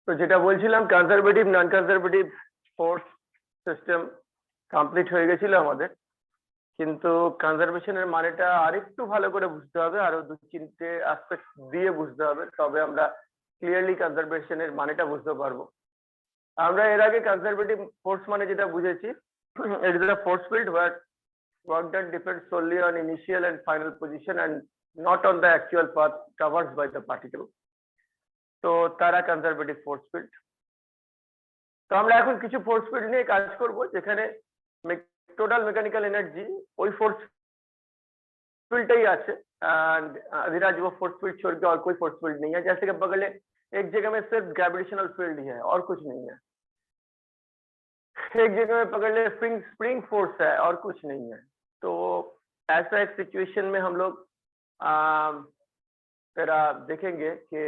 তো যেটা বলছিলাম কনজারভেটিভ নন কনজারভেটিভ ফোর্স সিস্টেম কমপ্লিট হয়ে গেছিল আমাদের, কিন্তু কনজারভেশনের মানেটা আরেকটু ভালো করে বুঝতে হবে, আরো দু তিনটে অ্যাসপেক্ট দিয়ে বুঝতে হবে, তবে আমরা ক্লিয়ারলি কনজারভেশনের মানেটা বুঝতে পারবো। আমরা এর আগে কনজারভেটিভ ফোর্স মানে যেটা বুঝেছি, it is a force field where work done depends solely on initial and final position and not on the actual path traversed by the particle. তো তারা কনজারভেটিভ ফোর্স ফিল্ড। তো আমরা এখন কিছু ফোর্স ফিল্ড নিয়ে কাজ করব যেখানে টোটাল মেকানিক্যাল एनर्जी ওই ফোর্स फील्ड ही আছে एंड अधीराज वो फोर्स फील्ड छोड़ के और कोई फोर्स फील्ड नहीं है। जैसे कि बगल एक जगह में सिर्फ ग्रेविटेशनल फील्ड ही है और कुछ नहीं है, एक जगह में पकड़ ले स्प्रिंग फोर्स है और कुछ नहीं है। तो ऐसा एक सिचुएशन में हम लोग फिर देखेंगे कि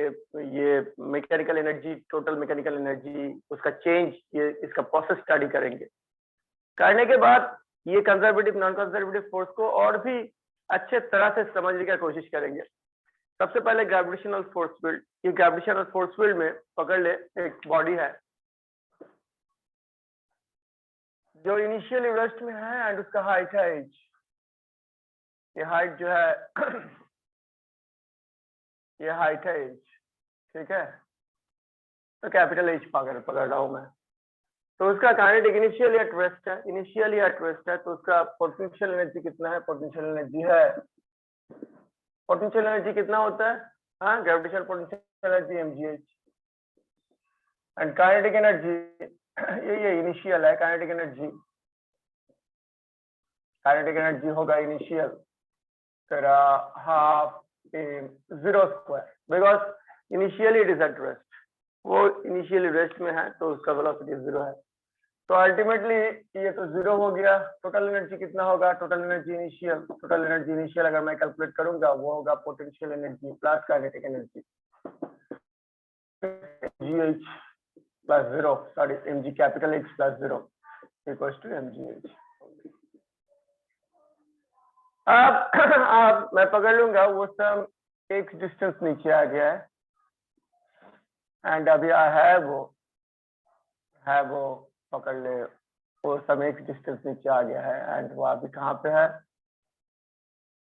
ये mechanical energy, total mechanical energy, उसका चेंज, ये इसका प्रोसेस स्टडी करेंगे। करने के बाद ये कंजर्वेटिव नॉन कंजर्वेटिव फोर्स को और भी अच्छे तरह से समझने की कोशिश करेंगे। सबसे पहले ग्रेविटेशनल फोर्स फील्ड। ये ग्रेविटेशनल फोर्स फील्ड में पकड़ ले एक बॉडी है जो इनिशियली रेस्ट में है एंड उसका हाइट है h। ये हाइट जो है ये हाइट है h, ठीक है। तो कैपिटल H पकड़ रहा हूं मैं। तो उसका काइनेटिक इनिशियली एट रेस्ट है, इनिशियली एट रेस्ट है। तो उसका पोटेंशियल एनर्जी कितना है? पोटेंशियल एनर्जी है, पोटेंशियल एनर्जी कितना होता है? हाँ, gravitational potential energy mgh। And kinetic energy ये इनिशियल है। काइनेटिक एनर्जी होगा इनिशियल फिर half zero square, because initially it is at rest. वो इनिशियली रेस्ट में है तो उसका वेलोसिटी जीरो है। तो अल्टीमेटली ये तो जीरो हो गया। टोटल एनर्जी कितना होगा? टोटल एनर्जी इनिशियल अगर मैं कैलकुलेट करूंगा वो होगा potential energy plus kinetic energy mgh plus zero, sorry mg capital H plus zero equals to mgh। अब मैं पकड़ लूंगा वो सब एक डिस्टेंस नीचे आ गया है एंड अभी है वो पकड़ ले वो सब एक डिस्टेंस नीचे आ गया है एंड वो अभी कहाँ पे है?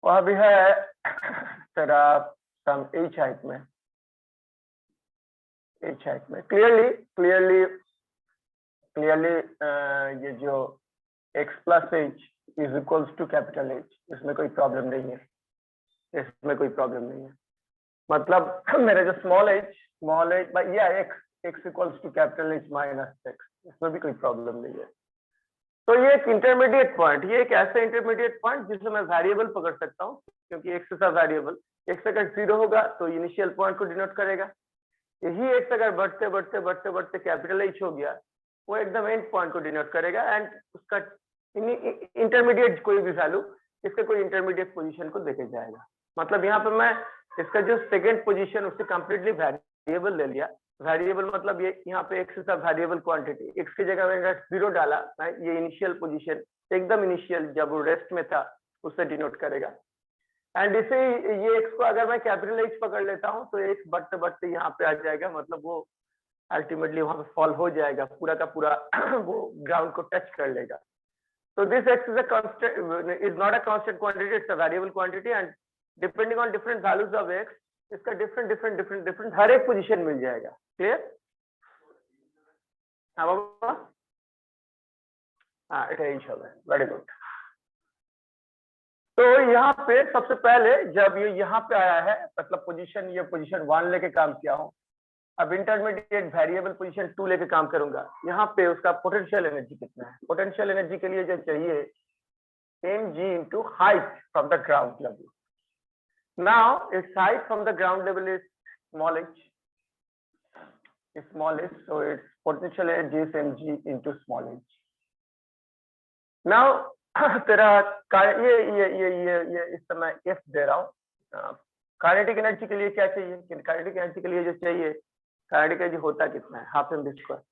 वो अभी है तेरा सम h हाइट में, क्लियरली ये जो x plus h is equals to capital H, इसमें कोई प्रॉब्लम नहीं है, मतलब मेरा जो स्मॉल h बाई या x equals to capital H minus x, इसमें भी कोई प्रॉब्लम नहीं है। तो ये एक इंटरमीडिएट पॉइंट, ये एक ऐसा इंटरमीडिएट पॉइंट जिसमें मैं वेरिएबल पकड़ सकता हूँ, क्योंकि x से वेरिएबल, x अगर जीरो होगा तो इनिशियल पॉइंट को डिनोट करेगा। यही x अगर बढ़ते कैपिटल H हो गया, वो एकदम एंड पॉइंट को डिनोट करेगा एंड उसका इंटरमीडिएट कोई भी वैल्यू इसके कोई इंटरमीडिएट पोजीशन को देके जाएगा। मतलब यहाँ पे मैं इसका जो सेकंड पोजीशन उससे कंप्लीटली वेरिएबल ले लिया। वेरिएबल मतलब ये यहाँ पे x is a variable quantity, x की जगह मैंने जीरो डाला, ये इनिशियल पोजीशन एकदम इनिशियल जब वो रेस्ट में था उससे डिनोट करेगा। एंड इसे ये x को अगर मैं कैपिटल H पकड़ लेता हूँ तो x बढ़ते यहाँ पे आ जाएगा, मतलब वो अल्टीमेटली वहां पे फॉल हो जाएगा, पूरा का पूरा वो ग्राउंड को टच कर लेगा। So this x is a constant, is not a constant quantity, it's a variable quantity and depending on different values of x, इसका different हर एक पोजीशन मिल जाएगा। क्लियर? हाँ बाबा, हाँ इट इज वेरी गुड। तो यहाँ पे सबसे पहले जब ये यहाँ पे आया है, मतलब पोजीशन, ये पोजीशन 1 लेके काम किया हूँ, अब इंटरमीडिएट वेरिएबल पोजीशन 2 लेके काम करूंगा। यहाँ पे उसका पोटेंशियल एनर्जी कितना है? पोटेंशियल एनर्जी के लिए जो चाहिए mg into height from the ground level. Now its height from the ground level is small h, so its potential energy is mg into small h. Now तेरा ये इस समय f दे रहा हूँ। काइनेटिक एनर्जी के लिए क्या चाहिए? काइनेटिक एनर्जी के लिए जो चाहिए, काइनेटिक एनर्जी होता कितना है? Half mv square.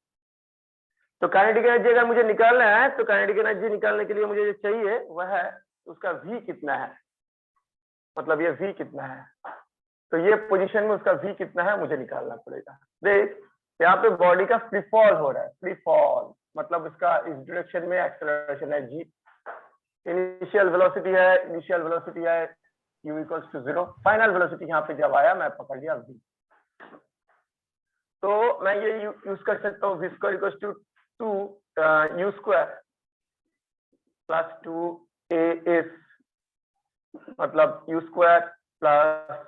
तो काइनेटिक एनर्जी अगर मुझे निकालना है तो काइनेटिक एनर्जी निकालने के लिए मुझे जो चाहिए वह है उसका v कितना है, मतलब ये v कितना है। तो ये पोजीशन में उसका v कितना है मुझे निकालना पड़ेगा। देख यहाँ पे बॉडी का फ्री फॉल हो रहा है, फ्री फॉल मतलब इसका इस डायरेक्शन में एक्सेलरेशन है g, इनिशियल वेलोसिटी है u equals to 0, final velocity यहाँ पे जब आया मैं पकड़ लिया v। तो मैं ये यूज कर सकता हूँ v square equals to 2 u square plus 2a मतलब u स्क्वायर प्लस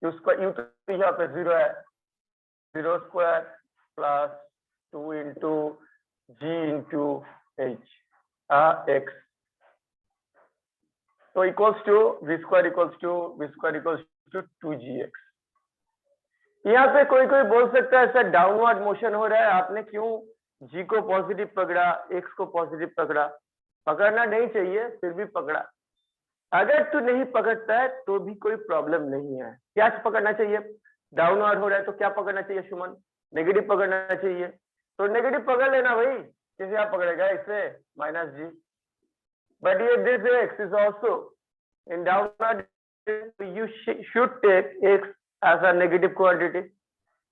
u तो यहाँ पे 0 है, 0 square plus 2 into g into h x, तो equals to v square equals to 2gx। यहाँ पे कोई बोल सकता है सर डाउनवर्ड मोशन हो रहा है, आपने क्यों g को पॉजिटिव पकड़ा, x को पॉजिटिव पकड़ा? पकड़ना नहीं चाहिए, फिर भी पकड़ा। अगर तू नहीं पकड़ता है तो भी कोई प्रॉब्लम नहीं है। क्या पकड़ना चाहिए? डाउनवर्ड हो रहा है तो क्या पकड़ना चाहिए सुमन? नेगेटिव पकड़ना चाहिए, तो नेगेटिव पकड़ लेना भाई। कैसे आप पकड़ेगा इसे? माइनस जी, बट ये this x is also in downward, you should take x as a negative quantity.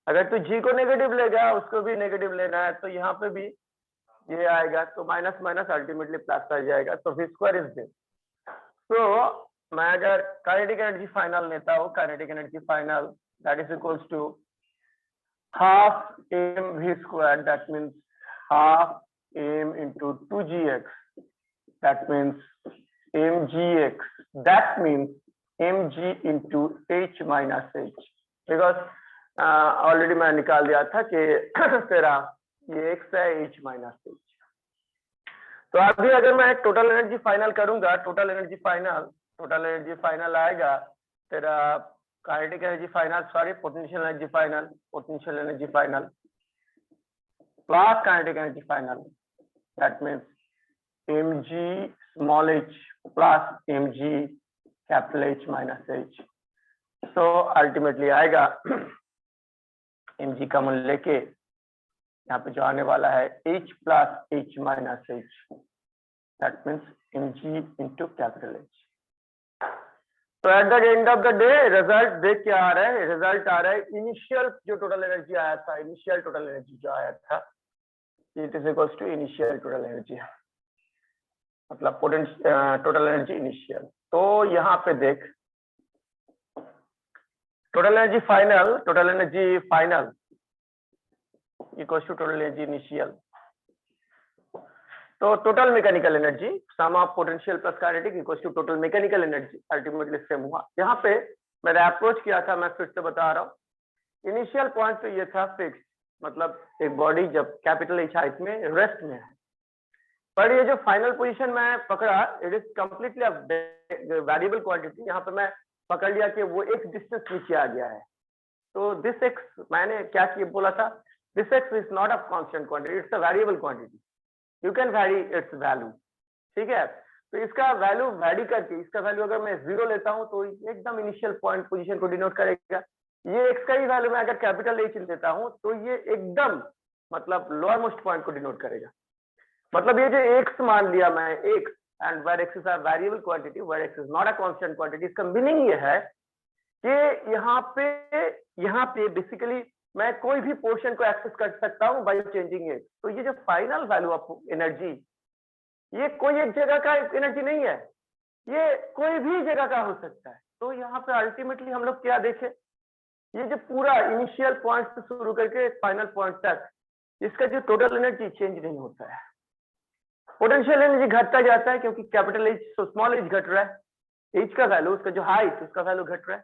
अगर तू जी को नेगेटिव लेगा, उसको भी नेगेटिव लेना है, तो यहाँ पे भी ये आएगा, तो माइनस माइनस अल्टीमेटली प्लस आ जाएगा, तो v स्क्वायर इज दिस। तो मैं अगर काइनेटिक एनर्जी फाइनल लेता हूँ, kinetic energy final that is equals to half mv square, that means half m into 2gx, that means mgx, that means mg into h minus h, because already मैं निकाल दिया था कि तेरा ये x है h माइनस h। तो अभी अगर मैं टोटल एनर्जी फाइनल करूंगा, टोटल एनर्जी फाइनल आएगा तेरा kinetic energy final, sorry potential energy final plus kinetic energy final, that means mg small h plus mg capital H minus h। तो ultimately आएगा mg का मूल्य लेके यहाँ पे जो आने वाला है h plus h minus h, that means mg into capital H। तो eight the end of the day result देख क्या आ रहा है? रिजल्ट आ रहा है इनिशियल जो टोटल एनर्जी आया था, इनिशियल टोटल एनर्जी जो आया था, it is equals to initial total energy, मतलब टोटल एनर्जी इनिशियल। तो यहाँ पे देख total energy final equals to total energy initial. तो total mechanical energy sum of potential plus kinetic equals to total mechanical energy, ultimately same हुआ। यहाँ पे मैंने अप्रोच किया था, मैं फिर से बता रहा हूँ। इनिशियल पॉइंट तो ये था फिक्स, मतलब एक बॉडी जब कैपिटल H हाइट में रेस्ट में है, पर ये जो फाइनल पोजीशन मैं पकड़ा, it is completely variable quantity. यहाँ पे मैं पकड़ लिया कि वो एक डिस्टेंस नीचे आ गया है, तो दिस एक्स मैंने क्या किया बोला था, this x is not a constant quantity, it's a variable quantity, you can vary its value, ठीक है। तो इसका वैल्यू वैरी करके, इसका वैल्यू अगर मैं 0 लेता हूँ तो एकदम इनिशियल पॉइंट पोजीशन को डिनोट करेगा। ये एक्स का ही वैल्यू मैं अगर कैपिटल H लेता हूँ तो ये एकदम मतलब लोअर मोस्ट पॉइंट को डिनोट करेगा। मतलब ये जो एक्स मान लिया मैं, x and where x is a variable quantity, where x is not a constant quantity, इसका मीनिंग ये है कि यहाँ पे बेसिकली मैं कोई भी पोर्शन को एक्सेस कर सकता हूँ बाय चेंजिंग एक्स। तो ये जो फाइनल वैल्यू ऑफ एनर्जी, ये कोई एक जगह का एनर्जी नहीं है, ये कोई भी जगह का हो सकता है। तो यहाँ पे अल्टीमेटली हम लोग क्या देखें, ये जो पूरा इनिशियल पॉइंट से शुरू करके फाइनल पॉइंट तक इसका जो टोटल एनर्जी चेंज नहीं होता है। पोटेंशियल एनर्जी घटता जाता है क्योंकि कैपिटल H तो स्मॉल h घट रहा है, H का वैल्यू, उसका जो हाइट, उसका वैल्यू घट रहा है,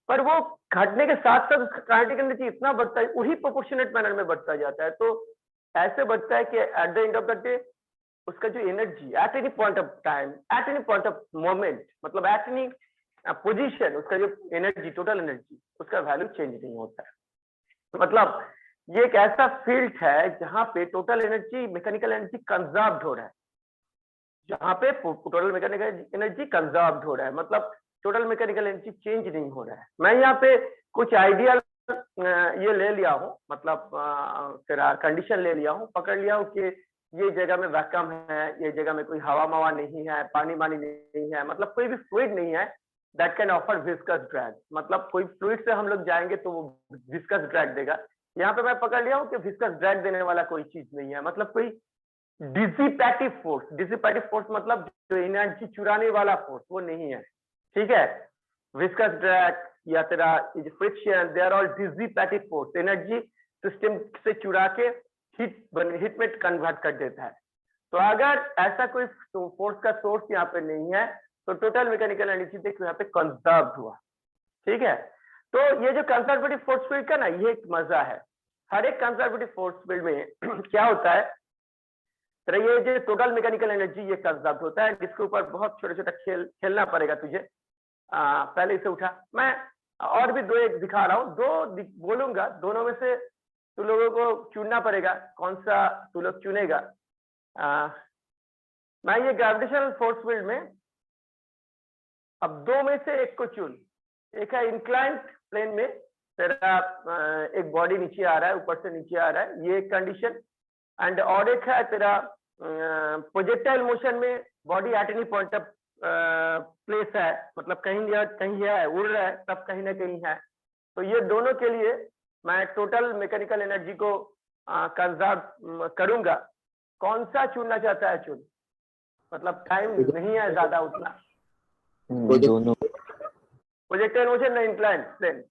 पर वो घटने के साथ साथ उसका काइनेटिक एनर्जी इतना बढ़ता है, वही प्रोपोर्शनेट मैनर में बढ़ता जाता है। तो ऐसे बढ़ता है कि eight the end of the day उसका जो energy at any point of time, at any point of moment, मतलब एट एनी पोजीशन, उसका जो एनर्जी, टोटल एनर्जी, उसका वैल्यू चेंज नहीं होता है। मतलब ये एक ऐसा फील्ड है जहां पे total energy, mechanical energy conserved हो रहा है, जहां पे टोटल मैकेनिकल एनर्जी कंजर्व्ड हो रहा है, मतलब टोटल मैकेनिकल एनर्जी चेंज नहीं हो रहा है। मैं यहाँ पे कुछ आइडियल ये ले लिया हूँ, मतलब तेरा कंडीशन ले लिया हूँ, पकड़ लिया हूँ कि ये जगह में वैक्यूम है, ये जगह में कोई हवा मवा नहीं है, पानी वानी नहीं है, मतलब कोई भी फ्लूइड नहीं है that can offer viscous drag. मतलब कोई फ्लूइड से हम लोग जाएंगे तो वो विस्कस ड्रैग देगा, यहाँ पे मैं पकड़ लिया हूँ कि विस्कस ड्रैग देने वाला कोई चीज नहीं है, मतलब कोई डिसिपेटिव फोर्स मतलब जो एनर्जी चुराने वाला फोर्स वो नहीं है, ठीक है। विस्कस ड्रैग या तेरा friction, they are all dissipative force, energy system से चुरा के हीट में कन्वर्ट कर देता है। तो अगर ऐसा कोई फोर्स का सोर्स यहाँ पे नहीं है तो टोटल मैकेनिकल एनर्जी देखो यहाँ पे कंजर्व हुआ, ठीक है। तो ये जो कंजर्वेटिव फोर्स फील्ड का ना ये एक मजा है, हर एक कंजर्वेटिव फोर्स फील्ड में क्या होता है, तो ये जो टोटल मैकेनिकल एनर्जी ये कंजर्व होता है, जिसके ऊपर बहुत छोटा छोटा खेलना पड़ेगा तुझे। पहले इसे उठा, मैं और भी दो एक दिखा रहा हूँ, दो बोलूंगा, दोनों में से तू लोगों को चुनना पड़ेगा कौन सा तू लोग चुनेगा। मैं ये ग्रेविटेशनल फोर्स फील्ड में अब दो में से एक को चुन। एक है इंक्लाइंड प्लेन में तेरा एक बॉडी नीचे आ रहा है, ऊपर से नीचे आ रहा है, ये एक कंडीशन। एंड और एक है तेरा प्रोजेक्टाइल मोशन में body at any point of place है, मतलब कहीं है, उड़ रहा है, तब कहीं ना कहीं है। तो ये दोनों के लिए मैं टोटल मैकेनिकल एनर्जी को कंजर्व करूंगा। कौन सा चुनना चाहता है चुन, मतलब टाइम नहीं है ज्यादा उतना। दोनों प्रोजेक्टाइल मोशन ना इंक्लाइंड प्लेन?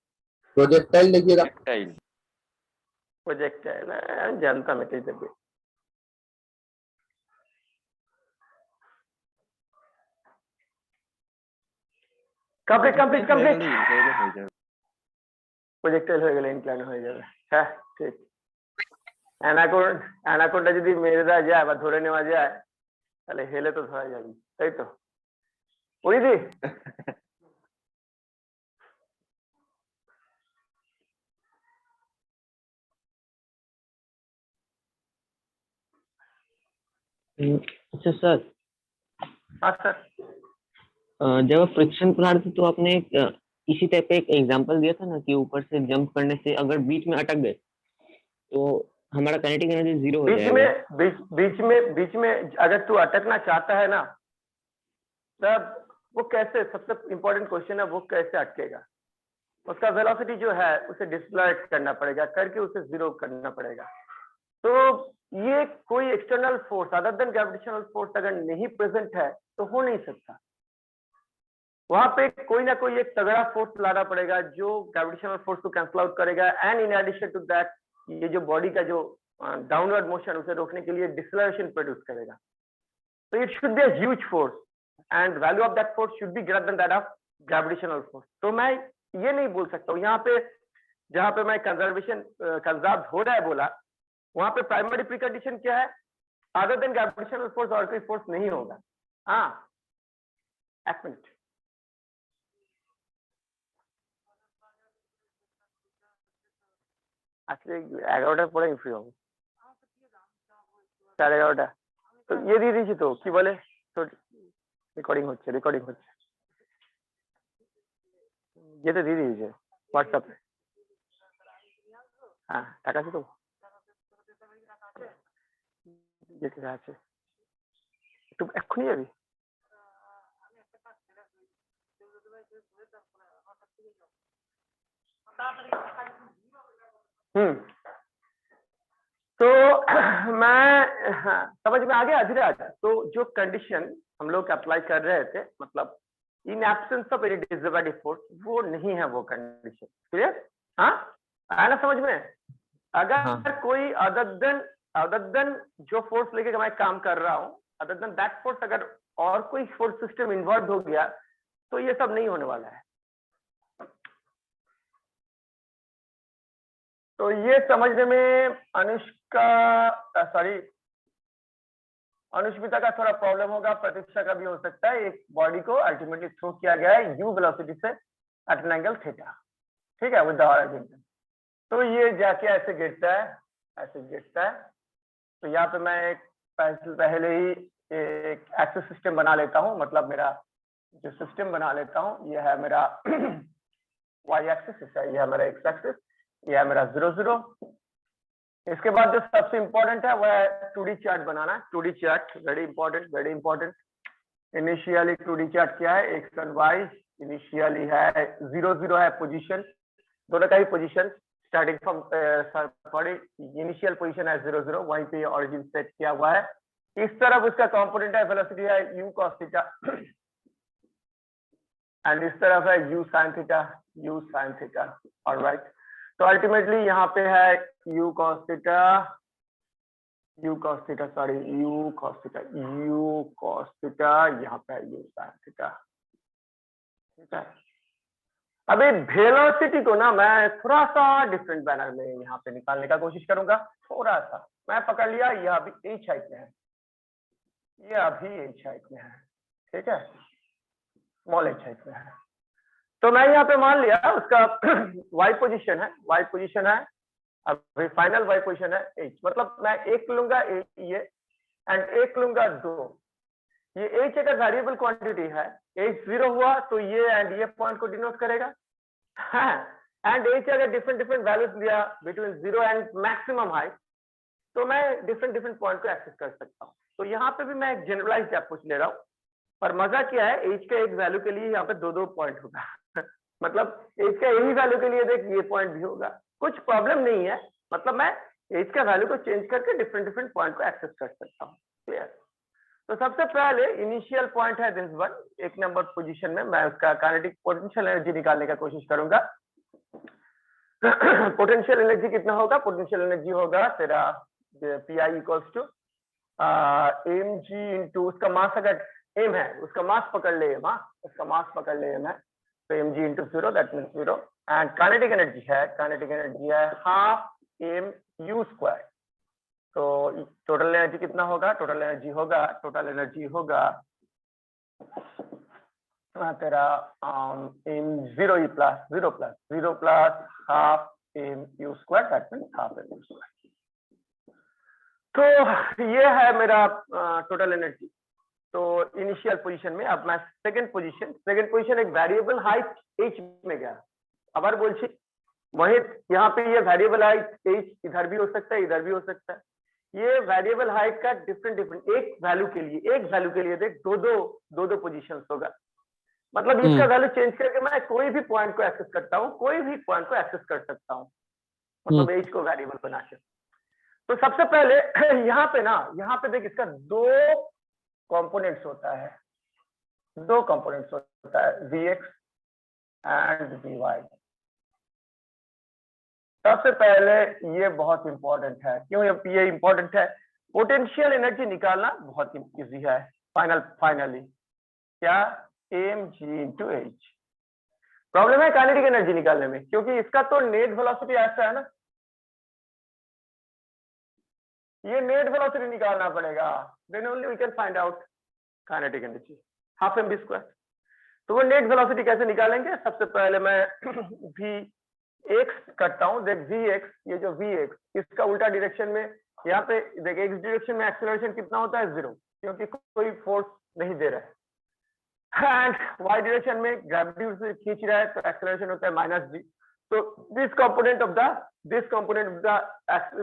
प्रोजेक्टाइल लीजिएगा। प्रोजेक्टाइल जानता मैं कैसे भी। कंप्लीट प्रोजेक्टाइल हो गए, इंक्लाइन हो जाए, হ্যাঁ ঠিক। অ্যানাকোন্ডা যদি মেরে দেওয়া যায় বা ধরে নেওয়া যায় তাহলে হেলে তো ধরা যাবে, তাই তো? বুঝলি? अच्छा सर, हाँ सर। जब फ्रिक्शन पढ़ा रहे थे तो आपने इसी टाइप का एक एग्जांपल दिया था ना कि ऊपर से जंप करने से अगर बीच में अटक गए तो हमारा काइनेटिक एनर्जी 0 हो जाएगा। बीच में अगर तू अटकना चाहता है ना, तब वो कैसे, सबसे इम्पोर्टेंट क्वेश्चन है वो कैसे अटकेगा। उसका वेलोसिटी जो है उसे डिस्प्लेट करना पड़ेगा, करके उसे 0 करना पड़ेगा। तो ये कोई external force other than gravitational force अगर नहीं प्रेजेंट है तो हो नहीं सकता। वहां पे कोई ना कोई एक तगड़ा फोर्स लाना पड़ेगा जो ग्रेविटेशनल फोर्स को कैंसल आउट करेगा। And in addition to that ये जो बॉडी का जो डाउनवर्ड मोशन उसे रोकने के लिए डिसलेरेशन प्रोड्यूस करेगा। तो it should be a huge force and value of that force should be greater than that of gravitational force. तो मैं ये नहीं बोल सकता हूँ, यहाँ पे जहां पे मैं कंजर्व हो रहा है बोला, वहां पे प्राइमरी प्रीकंडीशन क्या है, अदर देन ग्रेविटेशनल फोर्स और कोई फोर्स नहीं होगा। हाँ एक मिनट, আসলে 11টার পরে আমি ফ্রি হব, 11:30। তো ইয়ে দিয়ে দিয়েছি তো, কি বলে তোর রেকর্ডিং হচ্ছে ইয়েতে দিয়ে দিয়েছে হোয়াটসঅ্যাপে। হ্যাঁ টাকা আছে তো, যেতে আছে একটু এক্ষুনি যাবি? तो मैं समझ में आ गया धीरे। तो जो कंडीशन हम लोग अप्लाई कर रहे थे, मतलब in absence of any disorder force, वो नहीं है वो कंडीशन। क्लियर? हाँ आया ना समझ में? अगर कोई अदर देन जो फोर्स लेके मैं काम कर रहा हूँ, अदर देन दैट फोर्स अगर और कोई फोर्स सिस्टम इन्वॉल्व हो गया तो ये सब नहीं होने वाला है। तो ये समझने में अनुष्मिता का थोड़ा प्रॉब्लम होगा, प्रतीक्षा का भी हो सकता है। एक बॉडी को अल्टीमेटली थ्रो किया गया है u वेलोसिटी से एट एन एंगल थीटा, ठीक है, विद द हॉरिजॉन्टल। तो ये जाके ऐसे गिरता है, तो यहाँ पे मैं एक पहले ही एक एक्सिस सिस्टम बना लेता हूँ, मतलब मेरा जो सिस्टम बना लेता हूँ, ये है मेरा y एक्सिस, ये है मेरा x एक्सिस, ये है मेरा 0 0। इसके बाद जो सबसे इंपॉर्टेंट है वो है 2D चार्ट बनाना। 2D chart very important. Initially 2D chart क्या है, x और y इनिशियली है 0 0 है पोजीशन, दोनों का ही position starting from sorry initial position है 0 0, वहीं पे ऑरिजिन सेट किया हुआ है। इस तरफ उसका कंपोनेंट है वेलोसिटी है u cos थीटा एंड इस तरफ है u sin थीटा ऑलराइट। तो अल्टीमेटली यहाँ पे है u cos theta sorry u cos theta, यहाँ पे है u sin थीटा, ठीक है। अभी वेलोसिटी को ना मैं थोड़ा सा डिफरेंट बैनर में यहाँ पे निकालने का कोशिश करूंगा। थोड़ा सा मैं पकड़ लिया, ये अभी h हाइट में है, ये अभी h हाइट में है, ठीक है, स्मॉल h हाइट में है। तो मैं यहाँ पे मान लिया उसका y पोजीशन है, अभी फाइनल y पोजीशन है h, मतलब मैं एक लूंगा ये एंड एक लूंगा 2। ये h अगर वेरिएबल क्वांटिटी है, h 0 हुआ तो ये एंड ये पॉइंट को डिनोट करेगा, एंड h अगर डिफरेंट वैल्यूज लिया बिटवीन 0 एंड मैक्सिमम हाइट, तो मैं डिफरेंट पॉइंट को एक्सेस कर सकता हूँ। तो यहाँ पे भी मैं एक जनरलाइज्ड अप्रोच ले रहा हूँ, पर मजा क्या है h के एक वैल्यू के लिए यहाँ पे दो पॉइंट होगा मतलब h का यही वैल्यू के लिए देख ये पॉइंट भी होगा, कुछ प्रॉब्लम नहीं है, मतलब मैं h का वैल्यू को चेंज करके डिफरेंट पॉइंट को एक्सेस कर सकता हूँ। क्लियर? तो सबसे पहले इनिशियल पॉइंट है दिस वन, एक नंबर पोजीशन में मैं उसका काइनेटिक पोटेंशियल एनर्जी निकालने का कोशिश करूंगा। पोटेंशियल एनर्जी कितना होगा? पोटेंशियल एनर्जी होगा तेरा Pi equals to mg into उसका मास, अगर m है उसका मास पकड़ ले m, उसका मास पकड़ ले m है, तो mg into 0 that means 0, and kinetic energy है हाफ mu स्क्वायर। तो टोटल एनर्जी कितना होगा? टोटल एनर्जी होगा तेरा m0 plus half mu square that means half mu square. तो ये है मेरा टोटल एनर्जी। तो इनिशियल पोजीशन में अब मैं सेकंड पोजीशन एक वेरिएबल हाइट h में गया, আবার বলছি वही यहाँ पे ये वेरिएबल हाइट h इधर भी हो सकता है, इधर भी हो सकता है। ये वेरिएबल हाइट का डिफरेंट एक वैल्यू के लिए देख दो पोजीशंस होगा, मतलब इसका वैल्यू चेंज करके मैं कोई भी पॉइंट को एक्सेस करता हूँ, कर सकता हूँ, मतलब h को वेरिएबल बना के। तो सबसे पहले यहाँ पे देख इसका दो कंपोनेंट्स होता है, Vx एंड Vy। सबसे पहले ये बहुत इंपॉर्टेंट है, क्यों ये इंपॉर्टेंट है? पोटेंशियल एनर्जी निकालना बहुत इजी है फाइनली क्या? mg into h। प्रॉब्लम है काइनेटिक एनर्जी निकालने में, क्योंकि इसका तो नेट वेलोसिटी ऐसा है ना, ये नेट वेलोसिटी निकालना पड़ेगा, then only we can find out kinetic energy half mv square. तो वो नेट वेलोसिटी कैसे निकालेंगे? सबसे पहले मैं vx करता हूँ, देख vx, ये जो vx इसका उल्टा डायरेक्शन में, यहाँ पे देख x डायरेक्शन में एक्सेलरेशन कितना होता है? 0, क्योंकि कोई फोर्स नहीं दे रहा है, एंड y डायरेक्शन में ग्रेविटी उसे खींच रहा है, तो एक्सेलरेशन होता है -g। So this component of the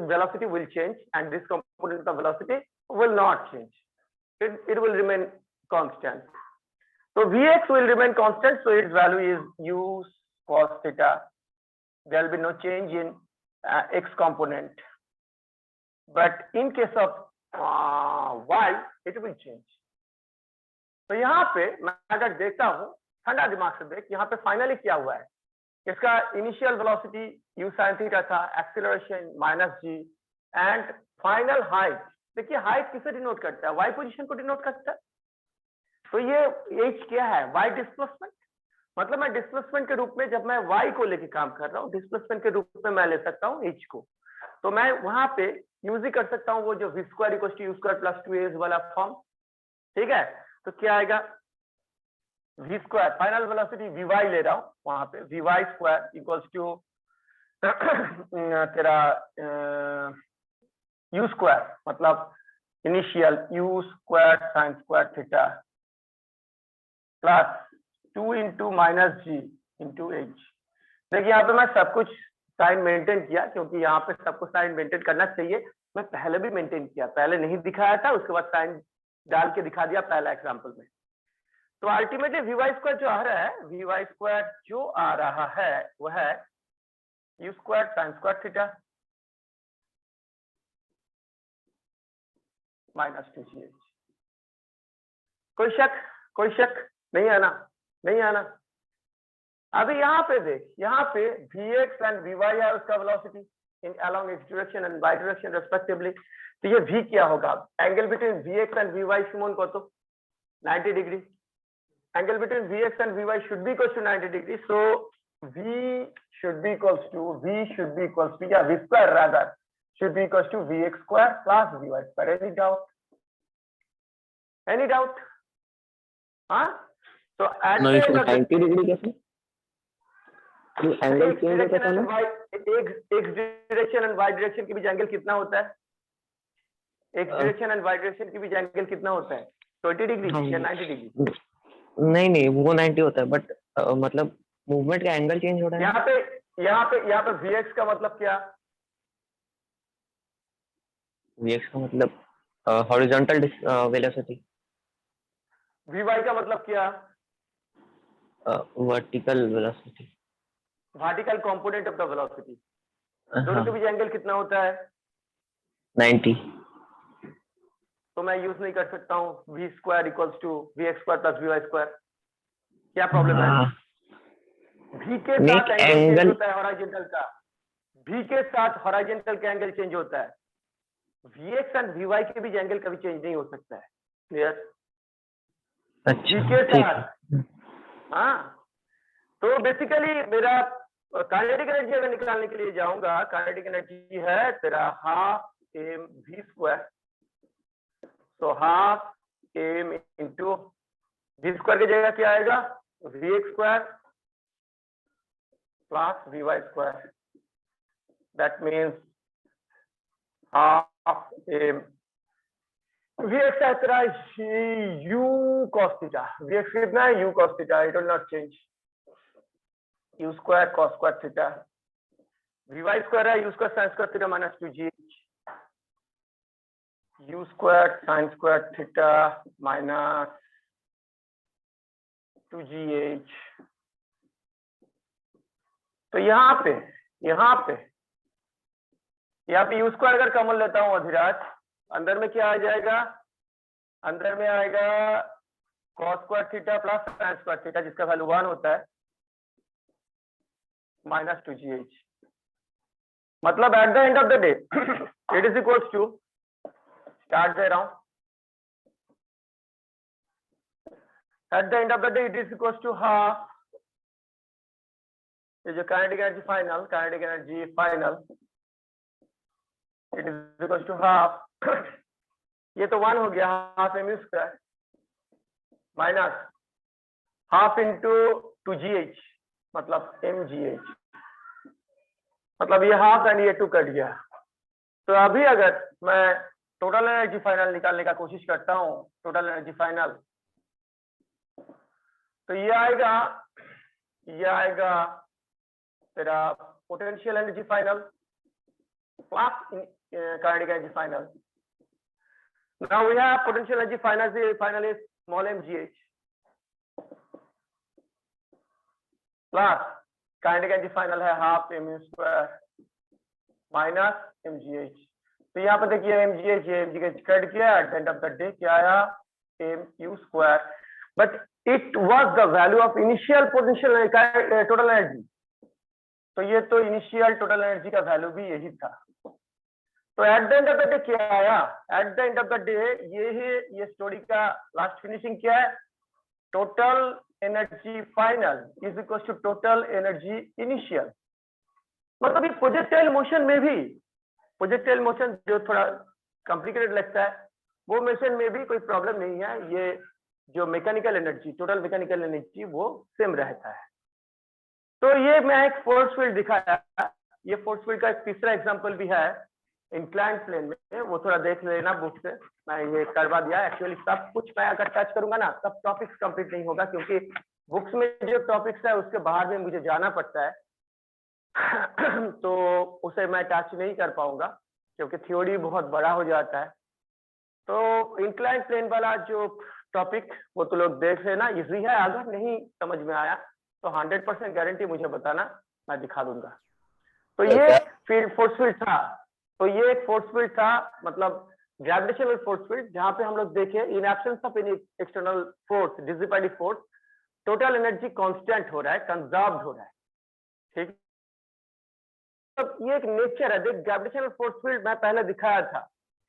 velocity will change, and this component of the velocity will not change. It will remain constant. So Vx will remain constant, so its value is u cos theta. There will be no change in x component, but in case of y, it will change. तो यहाँ पे मैं अगर देखता हूँ, ठंडा दिमाग से देख, यहाँ पे फाइनली क्या हुआ है? इसका initial velocity u sin theta था, acceleration -g, and final height. देखिए हाइट किसे डिनोट करता है? y पोजीशन को डिनोट करता है। तो ये h क्या है? y displacement. मतलब मैं डिस्प्लेसमेंट के रूप में, जब मैं y को लेके काम कर रहा हूँ, डिस्प्लेसमेंट के रूप में मैं ले सकता हूँ h को। तो मैं वहां पे यूज ही कर सकता हूँ वो जो v square equal to u square plus 2a वाला फॉर्म, ठीक है। तो क्या आएगा? v square final velocity vy ले रहा हूँ, वहां पे vy स्क्वायर इक्वल्स टू तेरा u स्क्वायर, मतलब initial u square sine square theta plus 2 into -g into h। देखिए यहाँ पे मैं सब कुछ साइन मेंटेन किया, क्योंकि यहाँ पे सबको साइन मेंटेन करना चाहिए। मैं पहले भी मेंटेन किया, पहले नहीं दिखाया था, उसके बाद साइन डाल के दिखा दिया पहला एग्जांपल में। तो अल्टीमेटली vy स्क्वायर जो आ रहा है, vy स्क्वायर जो आ रहा है वो है u square sine square theta minus 2gh। कोई शक नहीं आना, नहीं आना। अभी यहाँ पे देख, यहाँ पे vx एंड vy है उसका velocity in along x direction and y direction respectively। तो ये v क्या होगा? Angle between vx and vy सिमोन को तो 90 degree. Angle between vx and vy should be equals to 90 degrees. So v should be equals to yeah, v square rather should be equals to vx square plus vy square. Any doubt? Any doubt? हाँ? So at No, the इसमें end of the 90 degree कैसे? तो angle x change होता direction था and ना? y x direction and y direction के बीच angle कितना होता है? x direction and y direction के बीच एंगल कितना होता है? 20 डिग्री या 90 डिग्री? नहीं वो 90 होता है, बट मतलब मूवमेंट का एंगल चेंज हो रहा है। यहाँ पे vx का मतलब क्या? vx का मतलब हॉरिजॉन्टल वेलोसिटी। vy का मतलब क्या? Vertical velocity. Vertical component of the velocity. दोनों हाँ, के बीच एंगल कितना होता है? 90। तो मैं यूज नहीं कर सकता हूँ v square equals to vx square plus vy square. क्या प्रॉब्लम है? v के साथ एंगल चेंज होता है हॉरिजॉन्टल का। v के साथ हॉरिजॉन्टल का एंगल चेंज होता है। vx एंड vy के बीच एंगल कभी चेंज नहीं हो सकता है। क्लियर? अच्छा, v के ठीक साथ। हाँ, तो बेसिकली मेरा काइनेटिक एनर्जी अगर निकालने के लिए जाऊंगा, काइनेटिक एनर्जी है तेरा हाफ m v स्क्वायर। तो half m into v square की जगह क्या आएगा? vx square plus vy square. That means half m vx है तेरा u cos थीटा। vx कितना है? u cos theta. It will not change. u square cos square theta. vy square है u square sin square theta minus 2gh। u square sin square theta minus 2gh। तो यहाँ पे u square अगर common लेता हूँ अधिराज, अंदर में क्या आ जाएगा? अंदर में आएगा cos square theta plus sin square theta जिसका वैल्यू 1 होता है माइनस 2gh। मतलब at the end of the day it is equals to, start दे रहा हूं, at the end of the day it is equals to half, ये जो kinetic energy final it is equals to half, ये तो 1 हो गया, half m square minus half into 2gh मतलब mgh। मतलब ये हाफ एंड ये 2 कट गया। तो अभी अगर मैं टोटल एनर्जी फाइनल निकालने का कोशिश करता हूँ, टोटल एनर्जी फाइनल, तो ये आएगा तेरा potential energy final plus kinetic energy final. Now we have potential energy final is small mgh plus kinetic energy final है half mu square minus mgh। तो यहाँ पर देखिए mgh कट किया, eight the end of the day क्या आया? mu square. But it was the value of initial potential total energy. तो ये तो इनिशियल टोटल एनर्जी का वैल्यू भी यही था। तो eight the end of the day क्या आया? Eight the end of the day ये स्टोरी का लास्ट फिनिशिंग क्या है? Total energy final is equal to total energy initial. मतलब ये प्रोजेक्टाइल मोशन जो थोड़ा कॉम्प्लिकेटेड लगता है, वो मोशन में भी कोई प्रॉब्लम नहीं है। ये जो mechanical energy, total mechanical energy वो सेम रहता है। तो ये मैं एक फोर्स फील्ड दिखाया, ये फोर्स फील्ड का एक तीसरा एग्जांपल भी है इंक्लाइंड प्लेन में, वो थोड़ा देख लेना बुक से, मैं ये करवा दिया। एक्चुअली सब कुछ मैं अगर टच करूंगा ना, सब टॉपिक्स कंप्लीट नहीं होगा, क्योंकि बुक्स में जो टॉपिक्स है उसके बाहर में मुझे जाना पड़ता है तो उसे मैं टच नहीं कर पाऊंगा क्योंकि थ्योरी बहुत बड़ा हो जाता है। तो इंक्लाइंड प्लेन वाला जो टॉपिक वो तो लोग देख लेना, इजी है। अगर नहीं समझ में आया तो 100% गारंटी मुझे बताना, मैं दिखा दूंगा। तो ये फील्ड फोर्स फील्ड था, तो ये एक फोर्स फील्ड था, मतलब ग्रेविटेशनल फोर्स फील्ड, जहां पे हम लोग देखे in absence of any external force, dissipative force, total energy constant हो रहा है, कंजर्व्ड हो रहा है, ठीक। तो ये एक नेचर है। देख, ग्रेविटेशनल फोर्स फील्ड मैं पहले दिखाया था,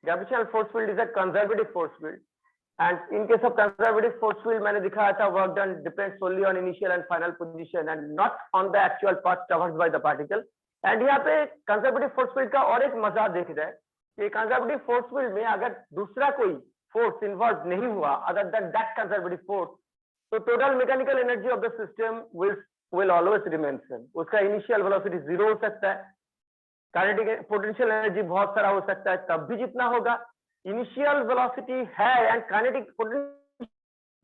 gravitational force field is a conservative force field, and in case of conservative force field मैंने दिखाया था work done depends only on initial and final position and not on the actual path traversed by the particle. And यहाँ पे conservative force field का और एक मजा देख रहा है कि कंजर्वेटिव फोर्स फील्ड में अगर दूसरा कोई फोर्स इन्वॉल्व नहीं हुआ other than that conservative force, तो total mechanical energy of the system will always remain same. उसका इनिशियल वेलोसिटी 0 हो सकता है, काइनेटिक पोटेंशियल एनर्जी बहुत सारा हो सकता है, तब भी जितना होगा। इनिशियल वेलोसिटी है एंड काइनेटिक पोटेंशियल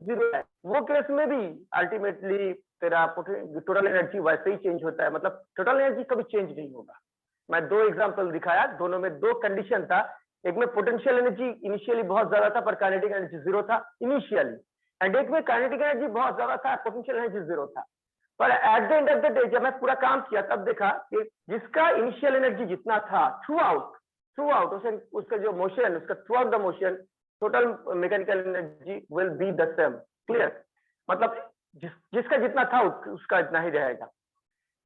0 है, वो केस में भी अल्टीमेटली तेरा टोटल एनर्जी वैसे ही चेंज होता है, मतलब टोटल एनर्जी कभी चेंज नहीं होगा। मैं 2 एग्जांपल दिखाया, दोनों में 2 कंडीशन था। एक में पोटेंशियल एनर्जी इनिशियली बहुत ज्यादा था पर काइनेटिक एनर्जी 0 था इनिशियली, एंड एक में काइनेटिक एनर्जी बहुत ज्यादा था, पोटेंशियल एनर्जी 0 था। पर eight the end of the day जब मैं पूरा काम किया तब देखा कि जिसका इनिशियल एनर्जी जितना था थ्रू आउट उसका जो मोशन, उसका through out the motion total mechanical energy will be the same. Clear? मतलब जिसका जितना था उसका इतना ही रहेगा।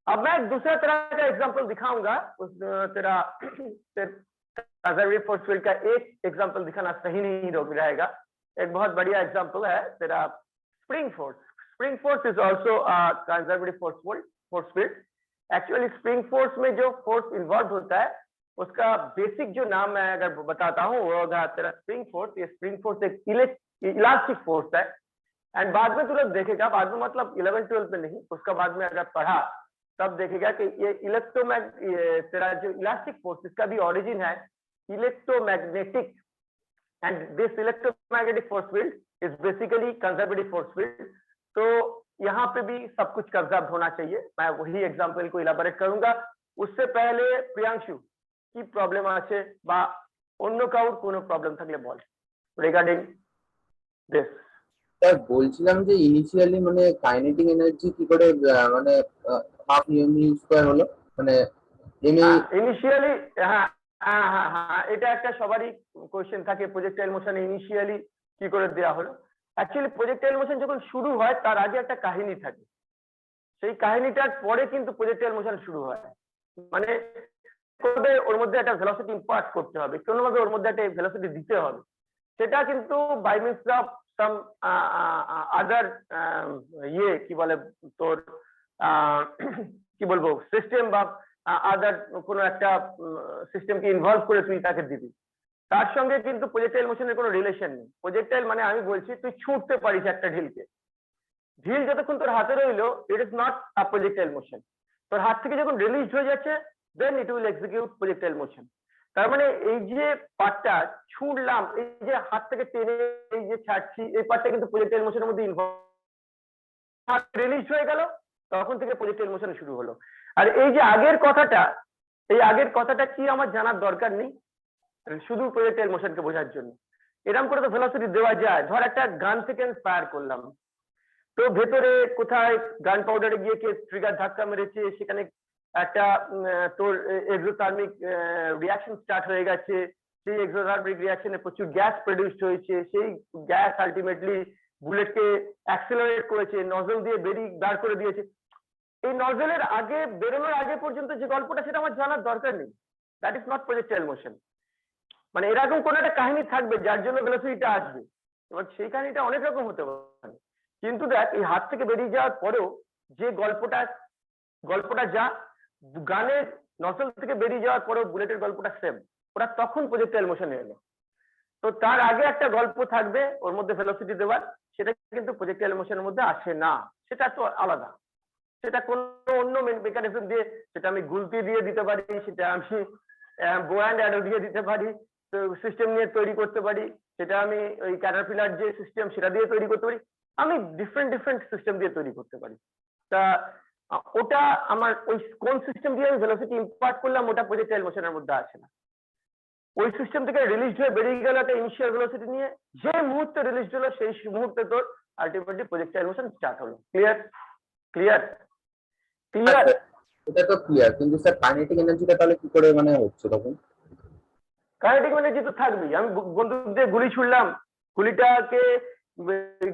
अब मैं दूसरा तरह का एग्जांपल दिखाऊंगा, उस तेरा कंजर्वेटिव फोर्स फील्ड का एक एग्जांपल दिखाना सही नहीं रहेगा। एक बहुत बढ़िया एग्जांपल है तेरा spring force. Spring force is also conservative force field. Actually spring force में जो फोर्स इन्वॉल्व होता है उसका बेसिक जो नाम मैं अगर बताता हूँ वो होगा तेरा स्प्रिंग फोर्स। ये स्प्रिंग फोर्स एक इलास्टिक फोर्स है, एंड बाद में तू लोग देखेगा, बाद में मतलब 11-12 में नहीं, उसका बाद में अगर पढ़ा तब देखेगा कि ये तेरा जो इलास्टिक फोर्स इसका भी ओरिजिन है electromagnetic, and this electromagnetic force field is basically conservative force field. तो यहाँ पे भी सब कुछ कंजर्व होना चाहिए। मैं वही एग्जांपल को इलाबोरेट करूंगा। उससे पहले प्रियांशु की प्रॉब्लम আছে বা অন্য কারোর কোনো প্রবলেম থাকলে বল রিগার্ডিং দিস। স্যার বলছিলাম যে ইনিশিয়ালি মানে কাইনেটিক এনার্জি কি করে মানে হাফ ইউ স্কয়ার হলো, মানে এমএ ইনিশিয়ালি হ্যাঁ হ্যাঁ হ্যাঁ হ্যাঁ এটা একটা সবারই কোশ্চেন থাকে, প্রজেক্টাইল মোশন ইনিশিয়ালি কি করে দেওয়া হলো। অ্যাকচুয়ালি প্রজেক্টাইল মোশন যখন শুরু হয় তার আগে একটা কাহিনী থাকে, সেই কাহিনীটার পরে কিন্তু প্রজেক্টাইল মোশন শুরু হয়। মানে ওর মধ্যে একটা ভেলোসিটি ইম্পার্ট করতে হবে, কোনোভাবে ওর মধ্যে একটা ভেলোসিটি দিতে হবে, সেটা কিন্তু বাই মিনস অফ সাম আদার কি বলে তোর কি বলবো সিস্টেম বা আদার কোনো একটা সিস্টেমকে ইনভলভ করে তুই তাকে দিবি। তার সঙ্গে কিন্তু প্রজেক্টাইল মোশনের কোনো রিলেশন নেই। প্রজেক্টাইল মানে আমি বলছি তুই ছুটতে পারিস একটা ঢিলকে, ঢিল যতক্ষণ তোর হাতে রইলো it is not a projectile motion. তোর হাত থেকে যখন রিলিজ হয়ে যাচ্ছে then it will execute projectile motion. তার মানে এই যে পার্টটা ছুটলাম, এই যে হাত থেকে টেনে এই যে ছাড়ছি, এই পার্টটা কিন্তু প্রজেক্টাইল মোশনের মধ্যে ইনভলভ, রিলিজ হয়ে গেল তখন থেকে প্রজেক্টাইল মোশন শুরু হলো। আর এই যে আগের কথাটা, এই আগের কথাটা কি আমার জানার দরকার নেই, শুধু প্রজেক্টাইল মোশনকে বোঝার জন্য। এরকম করে তো ভেলোসিটি দেওয়া যায়। ধর একটা গান থেকে ফায়ার করলাম, তো ভেতরে কোথায় গান পাউডারে গিয়ে কে ট্রিগার ধাক্কা মেরেছে, সেখানে একটা তোর এক্সোথার্মিক রিয়াকশন স্টার্ট হয়ে গেছে, সেই এক্সোথার্মিক রিয়াকশনে প্রচুর গ্যাস প্রডিউসড হয়েছে, সেই গ্যাস আলটিমেটলি বুলেটকে অ্যাক্সেলারেট করেছে, নজল দিয়ে বার করে দিয়েছে। এই নজলের আগে বেরোনোর আগে পর্যন্ত যে গল্পটা সেটা আমার জানার দরকার নেই, that is not projectile motion. মানে এরকম কোন একটা কাহিনী থাকবে যার জন্য ভেলোসিটিটা আসবে, এবার সেই কাহিনীটা অনেক রকম হতে পারে। কিন্তু দেখ এই হাত থেকে বেরিয়ে যাওয়ার পরেও যে গল্পটা যা গানের নজল থেকে বেরিয়ে যাওয়ার পরেও বুলেটের গল্পটা সেম, ওরা তখন প্রজেক্টাইল মোশনে এলো। তো তার আগে একটা গল্প থাকবে ওর মধ্যে ভেলোসিটি দেওয়ার, সেটা কিন্তু প্রজেক্টাইল মোশনের মধ্যে আসে না, সেটা তো আলাদা। সেটা কোনো অন্য মেকানিজম দিয়ে, সেটা আমি গুলতি দিয়ে দিতে পারি, সেটা আমি বো অ্যান্ড অ্যারো দিয়ে দিতে পারি, সিস্টেম নিয়ে তৈরি করতে পারি, সেটা আমি ওই ক্যাটারপিলার যে সিস্টেম সেটা দিয়ে তৈরি করতে পারি, আমি ডিফারেন্ট সিস্টেম দিয়ে তৈরি করতে পারি। তা ওটা আমার ওই কোন সিস্টেম দিয়ে আমি ভেলোসিটি ইম্পার্ট করলাম ওটা প্রজেক্টাইল মোশনের মধ্যে আসে না। ওই সিস্টেম থেকে রিলিজ হয়ে বেরিয়ে গেল একটা ইনিশিয়াল ভেলোসিটি নিয়ে, যে মুহূর্তে রিলিজ হলো সেই মুহূর্তে তোর আলটিমেটলি প্রজেক্টাইল মোশন স্টার্ট হলো। ক্লিয়ার? এটা তো ক্লিয়ার, কিন্তু স্যার কাইনেটিক এনার্জিটা তাহলে কি করে মানে হচ্ছে তখন? কাইনেটিক এনার্জি তো থাকবেই। আমি বন্দুক দিয়ে গুলি ছুড়লাম, গুলিটাকে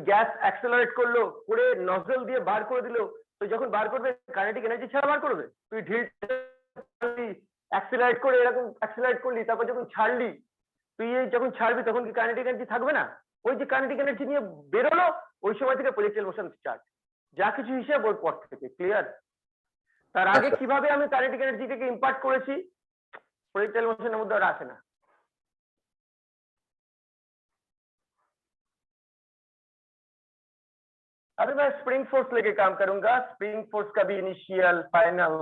গ্যাস অ্যাক্সেলারেট করলো, করে নজল দিয়ে বার করে দিল, তো যখন বার করবে কাইনেটিক এনার্জি ছাড়া বার করবে? তুই ঢিল অ্যাক্সেলারেট করে এরকম অ্যাক্সেলারেট করলি, তারপর যখন ছাড়লি, তুই যখন ছাড়বি তখন কি কাইনেটিক এনার্জি থাকবে না? ওই যে কাইনেটিক এনার্জি নিয়ে বেরোলো, ওই সময় থেকে প্রজেক্টাইল মোশন স্টার্ট। যা কিছু হিসেব ওর পর থেকে ক্লিয়ার। তার আগে আচ্ছা। কিভাবে আমি কাইনেটিক এনার্জিটাকে ইম্পার্ট করেছি প্রজেক্টাইল মোশনের মধ্যে ওটা আসে না। अभी मैं स्प्रिंग फोर्स लेके काम करूंगा, स्प्रिंग फोर्स का भी इनिशियल फाइनल।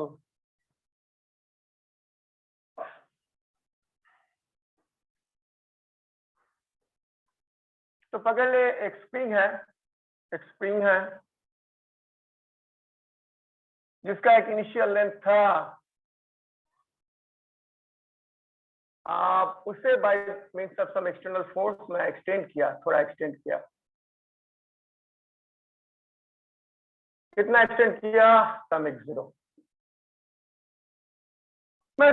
तो पकड़ ले, एक स्प्रिंग है, एक स्प्रिंग है जिसका एक इनिशियल लेंथ था, आप उसे by means of some external force मैं एक्सटेंड किया, थोड़ा एक्सटेंड किया। कितना एक्सटेंड किया? सम x0, मैं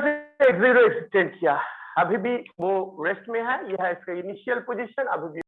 x0 एक्सटेंड किया। अभी भी वो रेस्ट में है, यह है इसका इनिशियल पोजीशन, अभी भी